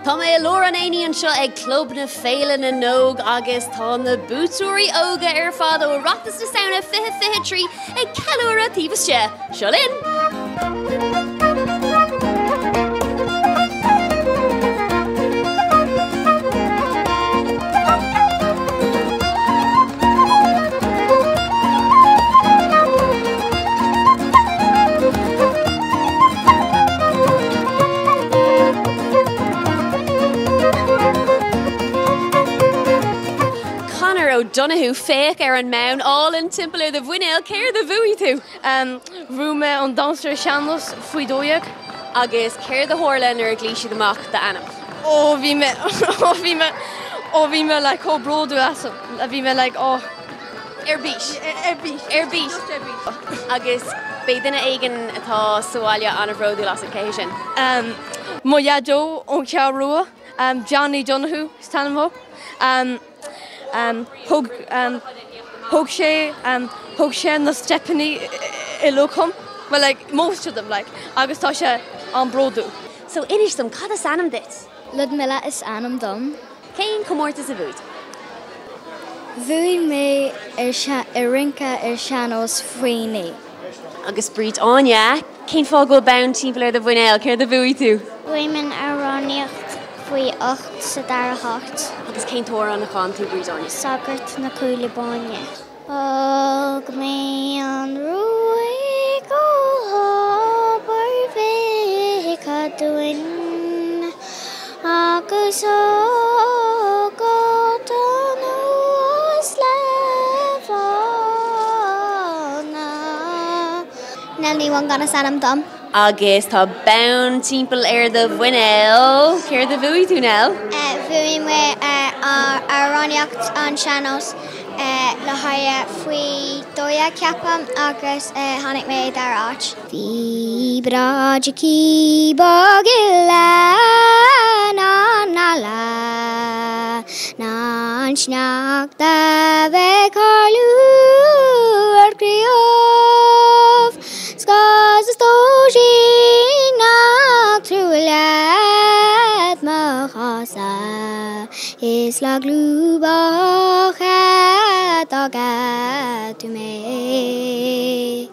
Tá mé Lorraine an seo ag club na Féile na nóg agus tá na bútúirí óga ar fad ó Oireachtas na Samhna 2023 ag ceiliúradh tíbhaiste. Seo linn! Donahue féic ar an mount all in timpelir the bhuineal céir the bhuaí tú. Rúme an dansar seanlas faoi dóiag. Agus céir the hórlan ar glíisi amach the anam. Bhí me like bródú asam. Bhí me like Ar bís. Agus béidirna aigen atá sáile an a bhródú las occasion. Mo iadó ón ceá rua. Johnny Donahue stanmho. Thug sé na Stephanie I locum. Well, like most of them, like agus tá sé an bródú. So inis dom cad is anam dit? Ludmilla is anam dom. Céin comórtas a bhúd? Bhuaigh mé ar rinca ar seanós faoine. Agus bríd áine, céin fágóil bán timpelir the bhuineal céir the bhuaí tú? Bhuaimen aráníocht faoi 8 sa dar 8. Agus céin tóir an na cháin tú bríd áine? Sagart na cúla báine. Og mé an ruaig ó hábar bheith cadúin agus ógad an ús lehána. Níl gan sanam dom. Agus tá bán timpeall ar the bhuineal céir the bhuaí tú nell? Bhuaigh mé aráníocht an seanós le haire faoi dóiag ceapam agus tháinig mé dar áit. Bhí braidí bogile ná lá ná sneach de bheith carlú ar gríomh scás is dóisí nach trúile má chása is le glúbach agad tú mé.